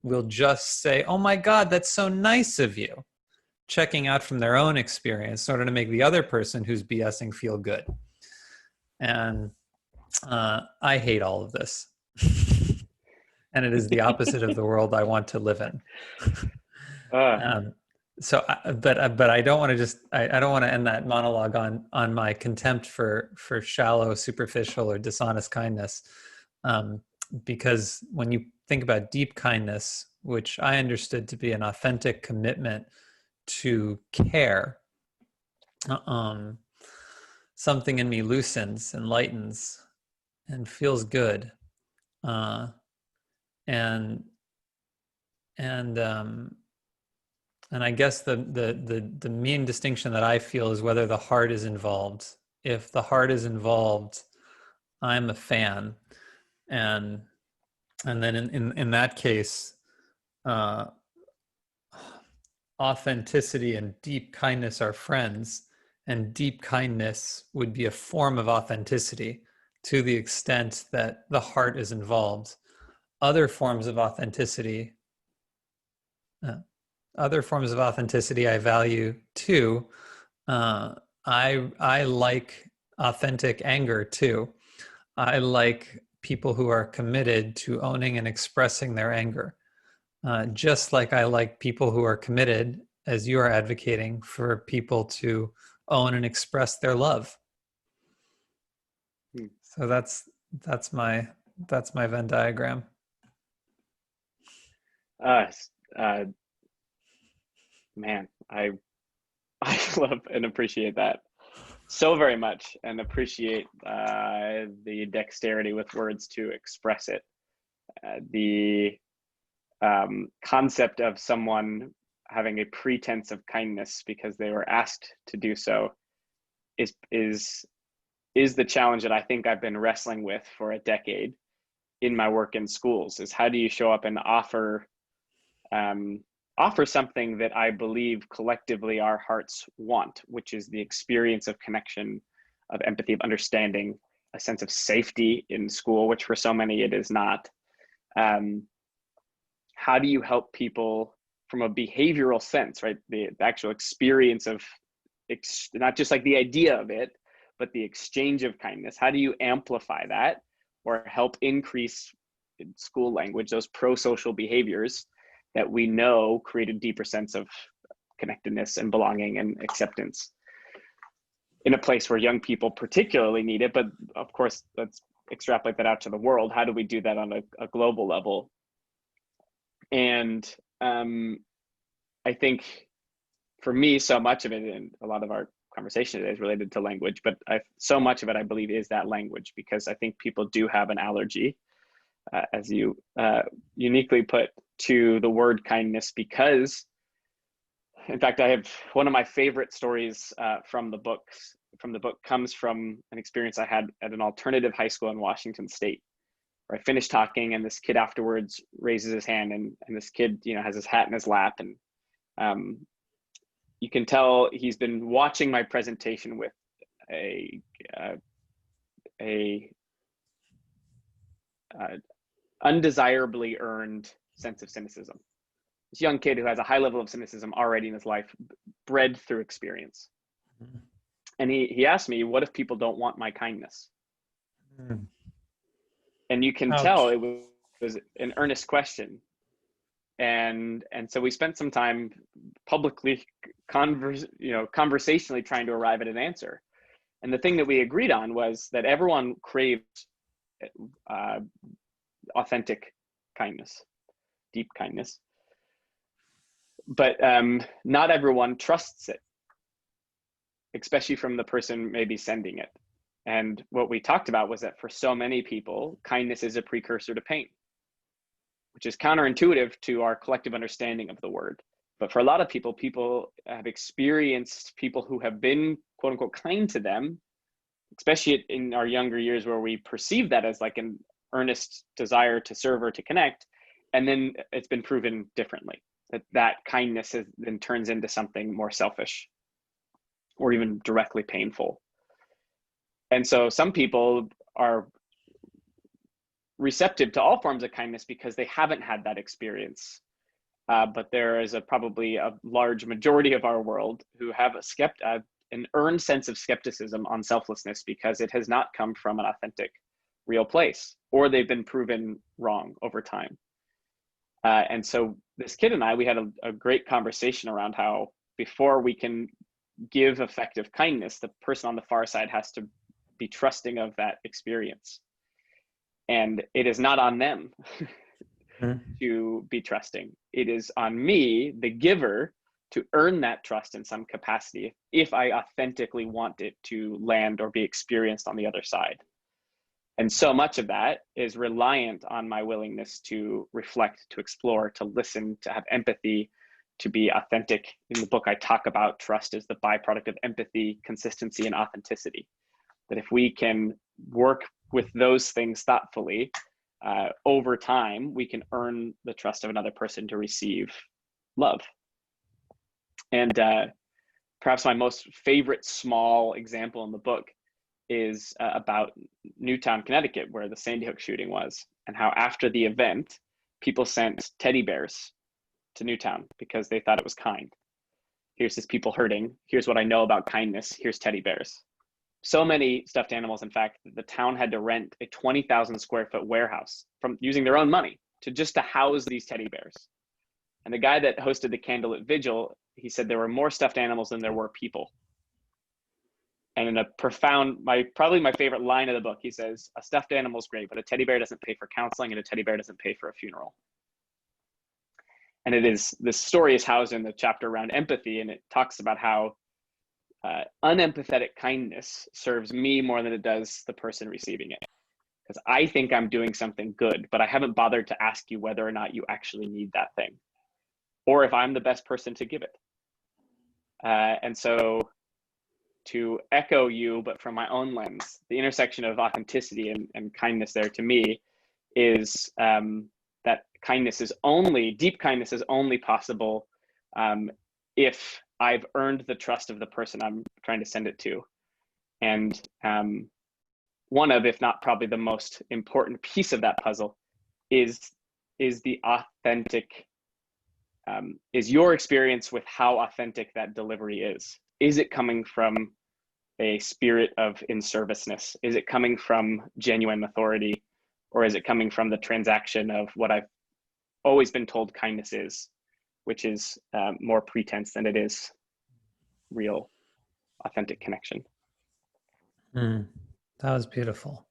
will just say, "Oh my God, that's so nice of you," checking out from their own experience in order to make the other person who's BSing feel good. And I hate all of this. And it is the opposite of the world I want to live in. Uh, um, but I don't want to just I don't want to end that monologue on my contempt for shallow, superficial, or dishonest kindness, because when you think about deep kindness, which I understood to be an authentic commitment to care, um, something in me loosens and lightens and feels good, uh, and and and I guess the main distinction that I feel is whether the heart is involved. If the heart is involved, I'm a fan, and then in that case, uh, authenticity and deep kindness are friends, and deep kindness would be a form of authenticity to the extent that the heart is involved. Other forms of authenticity, uh, I value too. I like authentic anger too. I like people who are committed to owning and expressing their anger. Just like I like people who are committed, as you are advocating, for people to own and express their love. hmm. So that's my Venn diagram. uh, uh, Man, I love and appreciate that so very much, and appreciate the dexterity with words to express it. The concept of someone having a pretense of kindness because they were asked to do so is the challenge that I think I've been wrestling with for a decade in my work in schools. Is how do you show up and offer something that I believe collectively our hearts want, which is the experience of connection, of empathy, of understanding, a sense of safety in school, which for so many it is not. How do you help people from a behavioral sense, right? The actual experience of not just like the idea of it, but the exchange of kindness. How do you amplify that or help increase in school language those pro-social behaviors that we know create a deeper sense of connectedness and belonging and acceptance in a place where young people particularly need it? But of course, let's extrapolate that out to the world. How do we do that on a global level? And I think for me, so much of it, and a lot of our conversation today is related to language, but so much of it, I believe, is that language, because I think people do have an allergy as you uniquely put, to the word kindness, because, in fact, I have one of my favorite stories from the book comes from an experience I had at an alternative high school in Washington State, where I finished talking, and this kid afterwards raises his hand, and this kid, has his hat in his lap, and you can tell he's been watching my presentation with a undesirably earned sense of cynicism. This young kid who has a high level of cynicism already in his life, bred through experience. Mm-hmm. And he asked me, what if people don't want my kindness? Mm. And you can tell it was an earnest question. And so we spent some time publicly conversationally trying to arrive at an answer. And the thing that we agreed on was that everyone craves authentic kindness, deep kindness, but not everyone trusts it, especially from the person maybe sending it. And what we talked about was that for so many people, kindness is a precursor to pain, which is counterintuitive to our collective understanding of the word. But for a lot of people, people have experienced people who have been, quote unquote, kind to them, especially in our younger years, where we perceive that as like an earnest desire to serve or to connect. And then it's been proven differently, that kindness then turns into something more selfish or even directly painful. And so some people are receptive to all forms of kindness because they haven't had that experience. But there is probably a large majority of our world who have an earned sense of skepticism on selflessness because it has not come from an authentic, real place, or they've been proven wrong over time. And so this kid and I, we had a great conversation around how before we can give effective kindness, the person on the far side has to be trusting of that experience. And it is not on them to be trusting. It is on me, the giver, to earn that trust in some capacity if I authentically want it to land or be experienced on the other side. And so much of that is reliant on my willingness to reflect, to explore, to listen, to have empathy, to be authentic. In the book, I talk about trust as the byproduct of empathy, consistency, and authenticity. That if we can work with those things thoughtfully, over time, we can earn the trust of another person to receive love. And perhaps my most favorite small example in the book is about Newtown, Connecticut, where the Sandy Hook shooting was, and how after the event, people sent teddy bears to Newtown because they thought it was kind. Here's this people hurting. Here's what I know about kindness. Here's teddy bears. So many stuffed animals, in fact, the town had to rent a 20,000 square foot warehouse from using their own money to house these teddy bears. And the guy that hosted the candlelit vigil, he said there were more stuffed animals than there were people. And in a profound, probably my favorite line of the book, he says, a stuffed animal is great, but a teddy bear doesn't pay for counseling, and a teddy bear doesn't pay for a funeral. And this story is housed in the chapter around empathy, and it talks about how unempathetic kindness serves me more than it does the person receiving it. Because I think I'm doing something good, but I haven't bothered to ask you whether or not you actually need that thing, or if I'm the best person to give it. And so, to echo you, but from my own lens, the intersection of authenticity and kindness there to me is that deep kindness is only possible if I've earned the trust of the person I'm trying to send it to. And one of, if not probably the most important piece of that puzzle is the authentic, is your experience with how authentic that delivery is. Is it coming from a spirit of in-serviceness? Is it coming from genuine authority? Or is it coming from the transaction of what I've always been told kindness is, which is more pretense than it is real, authentic connection? That was beautiful.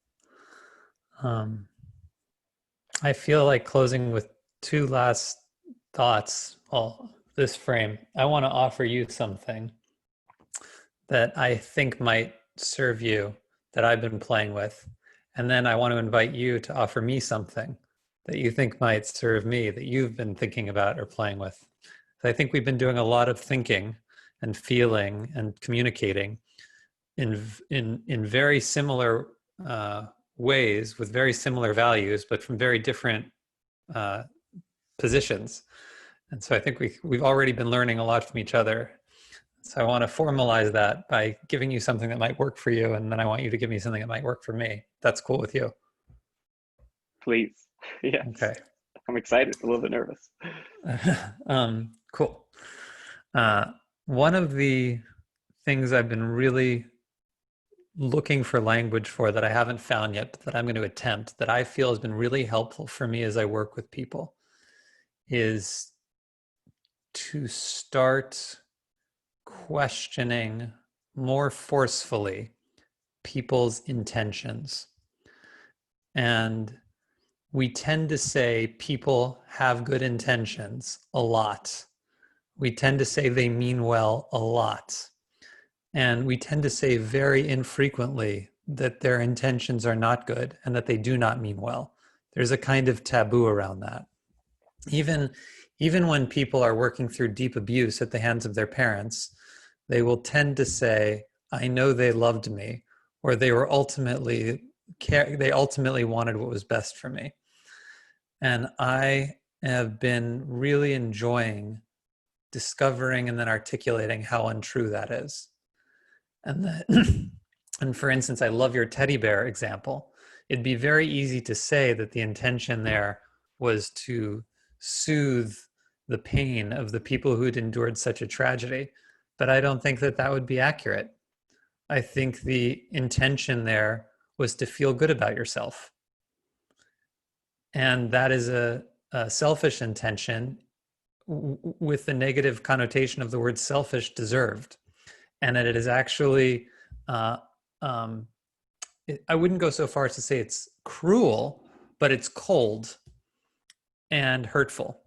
I feel like closing with two last thoughts. Well, this frame, I want to offer you something that I think might serve you, that I've been playing with. And then I want to invite you to offer me something that you think might serve me, that you've been thinking about or playing with. So I think we've been doing a lot of thinking and feeling and communicating in very similar ways with very similar values, but from very different uh, positions. And so I think we've already been learning a lot from each other. So I want to formalize that by giving you something that might work for you, and then I want you to give me something that might work for me. That's cool with you. Please. Yes. Okay. I'm excited, a little bit nervous. Cool. Uh, One of the things I've been really looking for language for that I haven't found yet, but that I'm going to attempt, that I feel has been really helpful for me as I work with people, is to start questioning more forcefully people's intentions. And we tend to say people have good intentions a lot. We tend to say they mean well a lot. And we tend to say very infrequently that their intentions are not good and that they do not mean well. There's a kind of taboo around that. Even, even when people are working through deep abuse at the hands of their parents, they will tend to say, I know they loved me, or they ultimately wanted what was best for me. And I have been really enjoying discovering and then articulating how untrue that is. And that, and for instance, I love your teddy bear example. It'd be very easy to say that the intention there was to soothe the pain of the people who'd endured such a tragedy. But I don't think that that would be accurate. I think the intention there was to feel good about yourself. And that is a selfish intention with the negative connotation of the word selfish deserved. And that it is actually, uh, um, I wouldn't go so far as to say it's cruel, but it's cold and hurtful.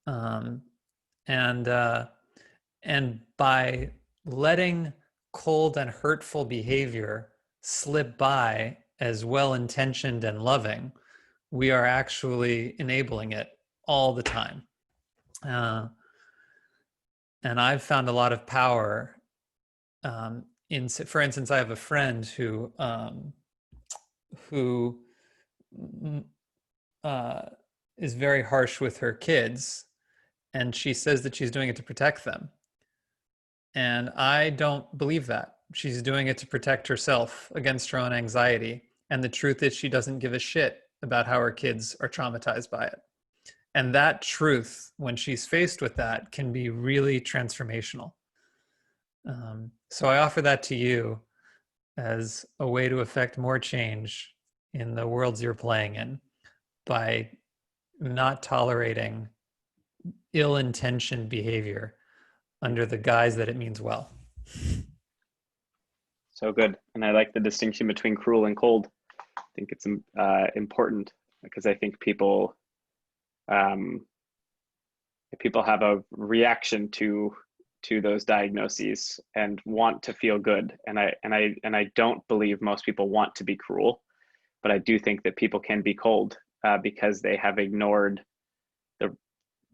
Um, and and by letting cold and hurtful behavior slip by as well-intentioned and loving, we are actually enabling it all the time. Uh, and I've found a lot of power for instance, I have a friend who uh, is very harsh with her kids, and she says that she's doing it to protect them. And I don't believe that. She's doing it to protect herself against her own anxiety. And the truth is, she doesn't give a shit about how her kids are traumatized by it. And that truth, when she's faced with that, can be really transformational. So I offer that to you as a way to affect more change in the worlds you're playing in by not tolerating ill-intentioned behavior under the guise that it means well. So good. And I like the distinction between cruel and cold. I think it's important because I think um, people have a reaction to those diagnoses and want to feel good. And I don't believe most people want to be cruel, but I do think that people can be cold because they have ignored the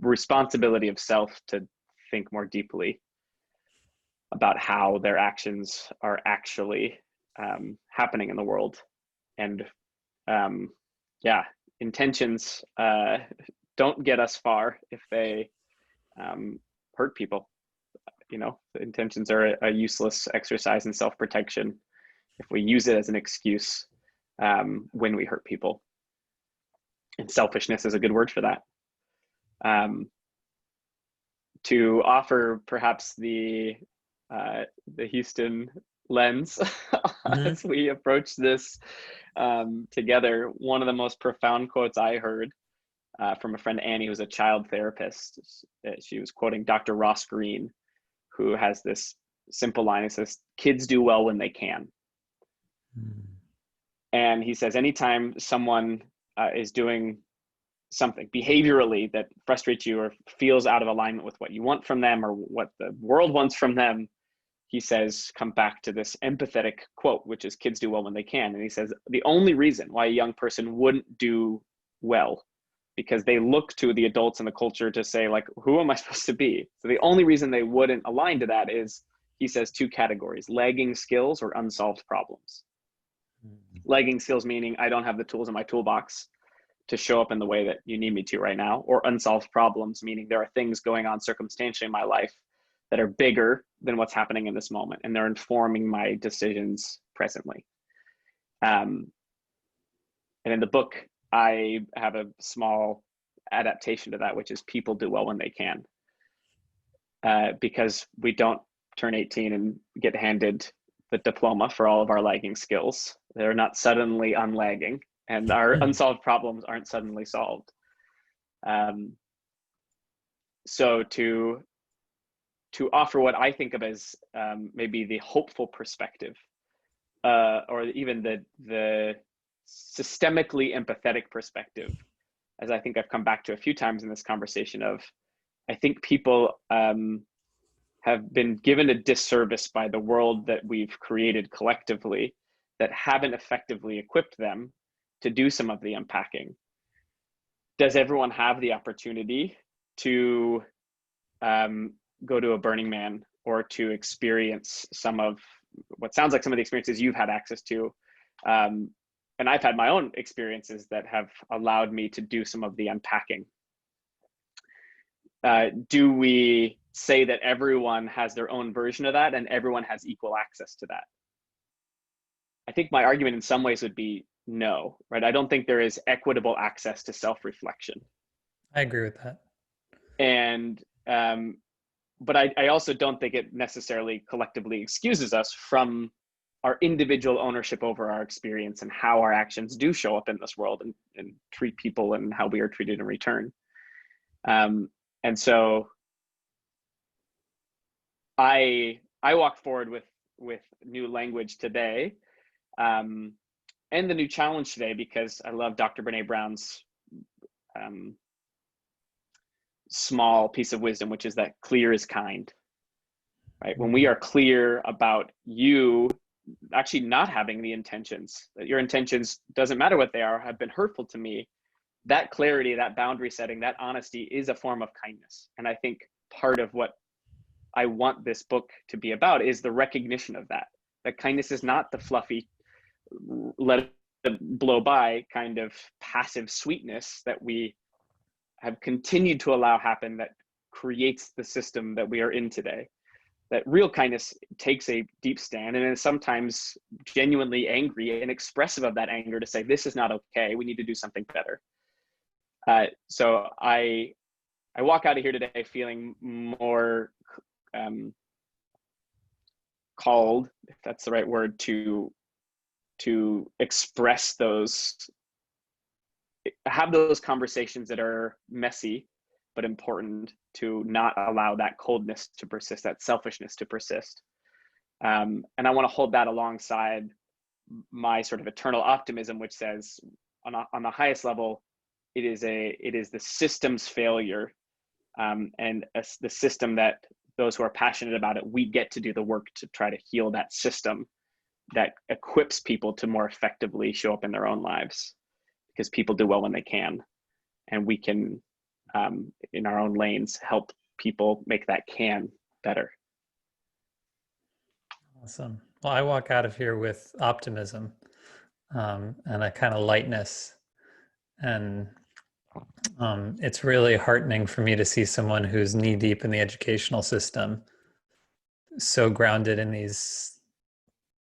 responsibility of self to think more deeply about how their actions are actually happening in the world. And yeah, intentions don't get us far if they hurt people. You know, the intentions are a useless exercise in self-protection if we use it as an excuse when we hurt people. And selfishness is a good word for that. To offer perhaps the Houston lens as we approach this together, one of the most profound quotes I heard from a friend, Annie, who's a child therapist. She was quoting Dr. Ross Greene, who has this simple line. It says, kids do well when they can. And he says, anytime someone is doing something behaviorally that frustrates you or feels out of alignment with what you want from them or what the world wants from them, he says, come back to this empathetic quote, which is kids do well when they can. And he says, the only reason why a young person wouldn't do well, because they look to the adults in the culture to say, like, who am I supposed to be? So the only reason they wouldn't align to that is, he says, two categories: lagging skills or unsolved problems. Lagging skills meaning I don't have the tools in my toolbox to show up in the way that you need me to right now, or unsolved problems meaning there are things going on circumstantially in my life that are bigger than what's happening in this moment, and they're informing my decisions presently. And in the book, I have a small adaptation to that, which is people do well when they can. Because we don't turn 18 and get handed the diploma for all of our lagging skills. They're not suddenly unlagging, and our unsolved problems aren't suddenly solved. So to offer what I think of as maybe the hopeful perspective, or even the systemically empathetic perspective, as I think I've come back to a few times in this conversation, of I think people have been given a disservice by the world that we've created collectively, that haven't effectively equipped them to do some of the unpacking. Does everyone have the opportunity to go to a Burning Man, or to experience some of what sounds like some of the experiences you've had access to? And I've had my own experiences that have allowed me to do some of the unpacking. Do we say that everyone has their own version of that and everyone has equal access to that? I think my argument in some ways would be no, right? I don't think there is equitable access to self-reflection. I agree with that. And, but I also don't think it necessarily collectively excuses us from our individual ownership over our experience and how our actions do show up in this world, and treat people and how we are treated in return. And so I walk forward with new language today, and the new challenge today, because I love Dr. Brene Brown's small piece of wisdom, which is that clear is kind, right? When we are clear about you actually not having the intentions, that your intentions, doesn't matter what they are, have been hurtful to me, that clarity, that boundary setting, that honesty is a form of kindness. And I think part of what I want this book to be about is the recognition of that kindness is not the fluffy, let it blow by kind of passive sweetness that we have continued to allow happen, that creates the system that we are in today. That real kindness takes a deep stand and is sometimes genuinely angry and expressive of that anger to say, this is not okay, we need to do something better. So I walk out of here today feeling more called, if that's the right word, to express those, have those conversations that are messy but important, to not allow that coldness to persist, that selfishness to persist. And I want to hold that alongside my sort of eternal optimism, which says on the highest level, it is the system's failure, and the system that those who are passionate about it, we get to do the work to try to heal that system that equips people to more effectively show up in their own lives, because people do well when they can, and we can, in our own lanes, help people make that can better. Awesome. Well, I walk out of here with optimism, and a kind of lightness. And it's really heartening for me to see someone who's knee deep in the educational system, so grounded in these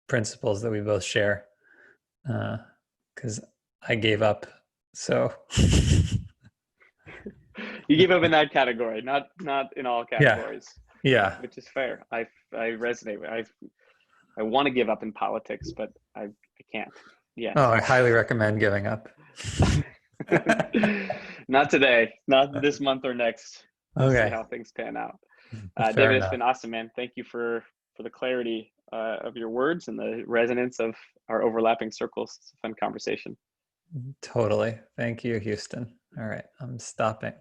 principles that we both share, because I gave up. So you gave up in that category, not in all categories. Yeah. Which is fair. I resonate with. I want to give up in politics, but I can't. Yeah. Oh, I highly recommend giving up. Not today, not this month or next. We'll Okay. see how things pan out. Fair David, enough. it's been awesome, man. Thank you for the clarity of your words and the resonance of our overlapping circles. It's a fun conversation. Totally. Thank you, Houston. All right, I'm stopping.